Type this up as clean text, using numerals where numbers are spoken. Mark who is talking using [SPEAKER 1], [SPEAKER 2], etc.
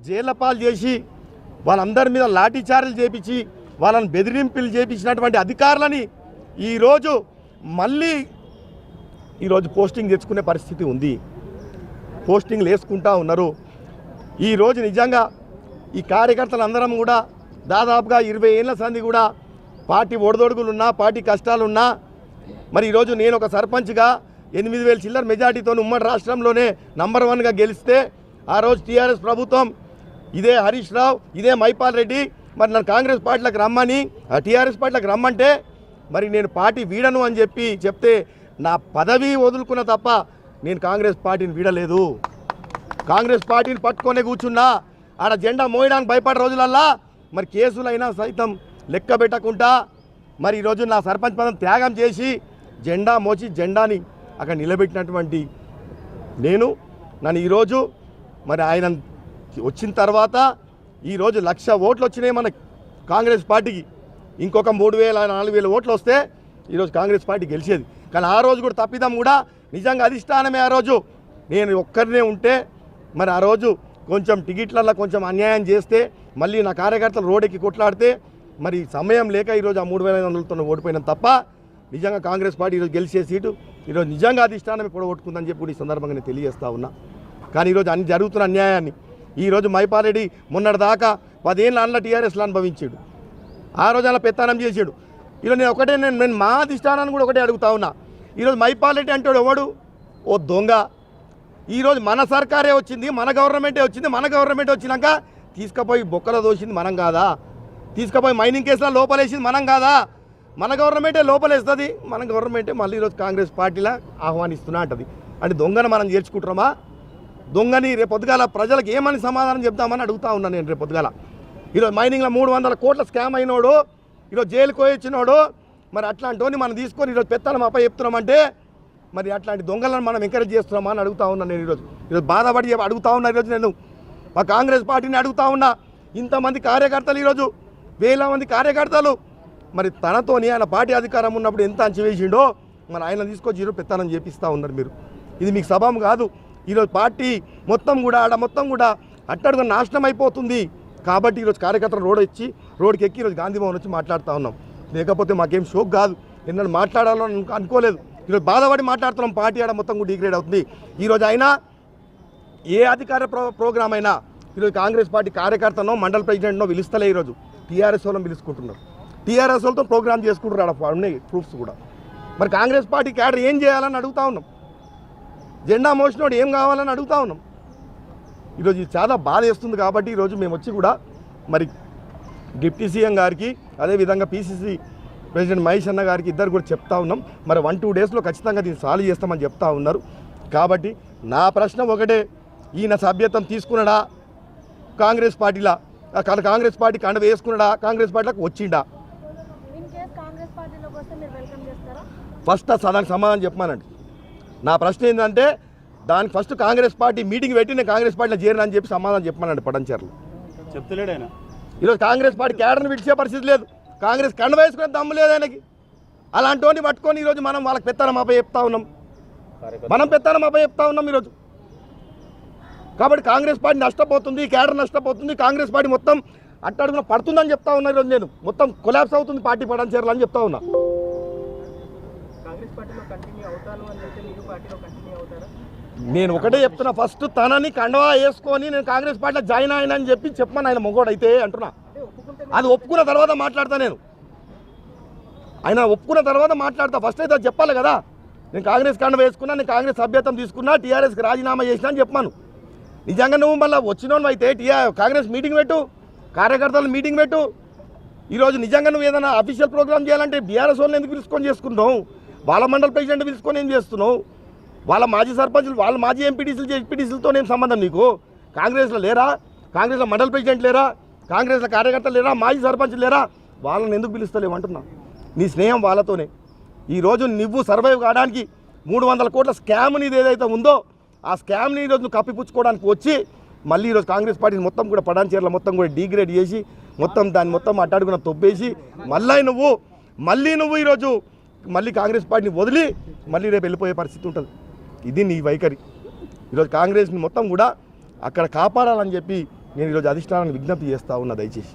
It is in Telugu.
[SPEAKER 1] జైళ్ళ పాలు చేసి వాళ్ళందరి మీద లాఠీ చార్జీలు చేపించి వాళ్ళని బెదిరింపులు చేపించినటువంటి అధికారులని ఈరోజు మళ్ళీ ఈరోజు పోస్టింగ్ తెచ్చుకునే పరిస్థితి ఉంది. పోస్టింగ్లు వేసుకుంటూ ఉన్నారు. ఈరోజు నిజంగా ఈ కార్యకర్తలు అందరం కూడా దాదాపుగా 20 ఏళ్ళ సంది కూడా పార్టీ ఒడిదొడుగులున్నా పార్టీ కష్టాలున్నా మరి ఈరోజు నేను ఒక సర్పంచ్గా 8,000 చిల్లర మెజార్టీతో ఉమ్మడి రాష్ట్రంలోనే నంబర్ 1గా గెలిస్తే ఆ రోజు టీఆర్ఎస్ ప్రభుత్వం ఇదే హరీష్ రావు ఇదే మైపాల్ రెడ్డి మరి నన్ను కాంగ్రెస్ పార్టీలకు రమ్మని టీఆర్ఎస్ పార్టీలకు రమ్మంటే మరి నేను పార్టీ వీడను అని చెప్తే నా పదవి వదులుకున్న తప్ప నేను కాంగ్రెస్ పార్టీని వీడలేదు. కాంగ్రెస్ పార్టీని పట్టుకొనే కూర్చున్నా. ఆడ జెండా మోయడానికి భయపడే రోజులల్లా మరి కేసులైనా సైతం లెక్క పెట్టకుండా మరి ఈరోజు నా సర్పంచ్ పదం త్యాగం చేసి జెండా మోచి జెండాని అక్కడ నిలబెట్టినటువంటి నన్ను ఈరోజు మరి ఆయన వచ్చిన తర్వాత ఈరోజు 1,00,000 ఓట్లు వచ్చినాయి మన కాంగ్రెస్ పార్టీకి. ఇంకొక 3,000-4,000 ఓట్లు వస్తే ఈరోజు కాంగ్రెస్ పార్టీ గెలిచేది. కానీ ఆ రోజు కూడా తప్పిదాం కూడా నిజంగా అధిష్టానమే ఆ రోజు నేను ఒక్కరినే ఉంటే మరి ఆ రోజు కొంచెం టికెట్లలో కొంచెం అన్యాయం చేస్తే మళ్ళీ నా కార్యకర్తలు రోడ్డుకి కొట్లాడితే మరి సమయం లేక ఈరోజు ఆ 3,500తో ఓడిపోయినాం తప్ప నిజంగా కాంగ్రెస్ పార్టీ ఈరోజు గెలిచే సీటు ఈరోజు నిజంగా అధిష్టానమే పొడగొట్టుకుందని చెప్పి ఈ సందర్భంగా నేను తెలియజేస్తా ఉన్నా. కానీ ఈరోజు అన్ని జరుగుతున్న అన్యాయాన్ని ఈరోజు మైపాల్ రెడ్డి మొన్నటిదాకా 10 ఏళ్ళ అన్న టీఆర్ఎస్లో అనుభవించాడు. ఆ రోజు అలా పెత్తనం చేసాడు. ఈరోజు నేను మా అధిష్టానాన్ని కూడా ఒకటే అడుగుతా ఉన్నా. ఈరోజు మైపాల్ రెడ్డి అంటాడు ఎవడు ఓ దొంగ. ఈరోజు మన సర్కారే వచ్చింది, మన గవర్నమెంటే వచ్చింది. మన గవర్నమెంట్ వచ్చినాక తీసుకుపోయి బొక్కల దోసింది మనం కాదా? తీసుకుపోయి మైనింగ్ కేసులో లోపలేసింది మనం కాదా? మన గవర్నమెంటే లోపలేస్తుంది. మన గవర్నమెంటే మళ్ళీ ఈరోజు కాంగ్రెస్ పార్టీలా ఆహ్వానిస్తున్నా అంటది. అంటే దొంగను మనం చేర్చుకుంటున్నామా? దొంగని రేపు పొద్దుగాల ప్రజలకు ఏమని సమాధానం చెప్తామని అడుగుతా ఉన్నాను నేను. రేపు పొద్దుగాల ఈరోజు మైనింగ్లో 300 కోట్ల స్కామ్ అయినోడు ఈరోజు జైలుకు పోయొచ్చినోడు మరి అట్లాంటి మనం తీసుకొని ఈరోజు పెత్తనం అప్ప చెప్తున్నామంటే మరి అట్లాంటి దొంగలను మనం ఎంకరేజ్ చేస్తున్నామా అని అడుగుతా ఉన్నాను నేను. ఈరోజు బాధపడి అడుగుతా ఉన్నా. ఈరోజు నేను మా కాంగ్రెస్ పార్టీని అడుగుతా ఉన్నా. ఇంతమంది కార్యకర్తలు ఈరోజు 1,000 మంది కార్యకర్తలు మరి తనతోని ఆయన పార్టీ అధికారం ఉన్నప్పుడు ఎంత అంచవేసిండో మరి ఆయన తీసుకొచ్చి ఈరోజు పెత్తనం చేపిస్తూ ఉన్నారు మీరు. ఇది మీకు సభం కాదు. ఈరోజు పార్టీ మొత్తం కూడా మొత్తం కూడా అట్టడుగా నాశనం అయిపోతుంది. కాబట్టి ఈరోజు కార్యకర్తలు రోడ్డుకి ఎక్కి ఈరోజు గాంధీ భవన్ వచ్చి మాట్లాడుతూ ఉన్నాం. లేకపోతే మాకేం షోక్ కాదు. ఎన్నడూ మాట్లాడాలని అనుకోలేదు. ఈరోజు బాధపడి మాట్లాడుతున్నాం. పార్టీ ఆడ మొత్తం కూడా డిగ్రేడ్ అవుతుంది. ఈరోజు అయినా ఏ అధికార ప్రోగ్రామ్ అయినా ఈరోజు కాంగ్రెస్ పార్టీ కార్యకర్తనో మండల ప్రెసిడెంట్నో పిలుస్తలే. ఈరోజు టీఆర్ఎస్ వాళ్ళని పిలుచుకుంటున్నారు. టీఆర్ఎస్ వాళ్ళతో ప్రోగ్రామ్ చేసుకుంటున్నారు. ఆడ ఉన్నాయి ప్రూఫ్స్ కూడా. మరి కాంగ్రెస్ పార్టీ క్యాడర్ ఏం చేయాలని అడుగుతా ఉన్నాం. జెండా మోసినోడు ఏం కావాలని అడుగుతా ఉన్నాం. ఈరోజు ఇది చాలా బాధ వేస్తుంది. కాబట్టి ఈరోజు మేము వచ్చి కూడా మరి డిప్యూటీ సీఎం గారికి అదేవిధంగా పీసీసీ ప్రెసిడెంట్ మహేష్ అన్న గారికి ఇద్దరు కూడా చెప్తా ఉన్నాం. మరి 1-2 డేస్లో ఖచ్చితంగా దీన్ని సాల్వ్ చేస్తామని చెప్తా ఉన్నారు. కాబట్టి నా ప్రశ్న ఒకటే, ఈయన సభ్యత్వం తీసుకున్నాడా కాంగ్రెస్ పార్టీలా? కాంగ్రెస్ పార్టీ కండ వేసుకున్నాడా? కాంగ్రెస్ పార్టీలకు వచ్చిండా? ఫస్ట్ దానికి సమాధానం చెప్పమానండి. నా ప్రశ్న ఏంటంటే దానికి ఫస్ట్ కాంగ్రెస్ పార్టీ మీటింగ్ పెట్టి నేను కాంగ్రెస్ పార్టీలో చేరినని చెప్పి సమాధానం చెప్పమానండి. పడంచర్లు
[SPEAKER 2] చెప్తలేడు ఆయన.
[SPEAKER 1] ఈరోజు కాంగ్రెస్ పార్టీ క్యాడర్ని విడిచే పరిస్థితి లేదు. కాంగ్రెస్ కండ వేసుకునే దమ్ము లేదు ఆయనకి. అలాంటి వాడిని పట్టుకొని ఈరోజు మనం వాళ్ళకి పెత్తనం అప్ప చెప్తా ఉన్నాం. ఈరోజు. కాబట్టి కాంగ్రెస్ పార్టీ నష్టపోతుంది, క్యాడర్ నష్టపోతుంది. కాంగ్రెస్ పార్టీ మొత్తం అట్టడుగున పడుతుందని చెప్తా ఉన్నా. ఈరోజు నేను మొత్తం కొలాప్స్ అవుతుంది పార్టీ పడంచర్లు అని చెప్తా ఉన్నా. నేను ఒకటే చెప్తున్నా, ఫస్ట్ తనని కండవా వేసుకొని నేను కాంగ్రెస్ పార్టీలో జాయిన్ అయినా అని చెప్పమని ఆయన మొగోడు అయితే అంటున్నా. అది ఒప్పుకున్న తర్వాత మాట్లాడతా. ఆయన ఒప్పుకున్న తర్వాత మాట్లాడతా. ఫస్ట్ అయితే అది చెప్పాలి కదా. నేను కాంగ్రెస్ కండవా వేసుకున్నా, నేను కాంగ్రెస్ సభ్యత్వం తీసుకున్నా, టీఆర్ఎస్కి రాజీనామా చేసినా అని చెప్పాను. నిజంగా నువ్వు మళ్ళీ వచ్చినోను అయితే కాంగ్రెస్ మీటింగ్ పెట్టు, కార్యకర్తలు మీటింగ్ పెట్టు. ఈరోజు నిజంగా నువ్వు ఏదైనా అఫీషియల్ ప్రోగ్రామ్ చేయాలంటే బీఆర్ఎస్ వాళ్ళని ఎందుకు పిలుచుకొని చేసుకుంటున్నావు? వాళ్ళ మండల ప్రెసిడెంట్ పిలుచుకొని ఏం చేస్తున్నావు? వాళ్ళ మాజీ సర్పంచులు, వాళ్ళ మాజీ ఎంపీటీసీలతో ఏం సంబంధం నీకు? కాంగ్రెస్లో లేరా? కాంగ్రెస్లో మండల ప్రెసిడెంట్ లేరా? కాంగ్రెస్లో కార్యకర్తలు లేరా? మాజీ సర్పంచులు లేరా? వాళ్ళని ఎందుకు పిలుస్తలేవు అంటున్నా. నీ స్నేహం వాళ్ళతోనే. ఈరోజు నువ్వు సర్వైవ్ కావడానికి 300 కోట్ల స్కామ్ నీది ఏదైతే ఉందో ఆ స్కామ్ని ఈరోజు నువ్వు కప్పిపుచ్చుకోవడానికి వచ్చి మళ్ళీ ఈరోజు కాంగ్రెస్ పార్టీని మొత్తం కూడా పడాన్చేర్ల మొత్తం కూడా డిగ్రేడ్ చేసి మొత్తం దాన్ని మొత్తం అడ్డాడుకున్న తొబ్బేసి మళ్ళీ నువ్వు ఈరోజు మళ్ళీ కాంగ్రెస్ పార్టీని వదిలి మళ్ళీ రేపు వెళ్ళిపోయే పరిస్థితి ఉంటుంది. ఇది నీ వైఖరి. ఈరోజు కాంగ్రెస్ని మొత్తం కూడా అక్కడ కాపాడాలని చెప్పి నేను ఈరోజు అధిష్టానాన్ని విజ్ఞప్తి చేస్తూ ఉన్నా దయచేసి.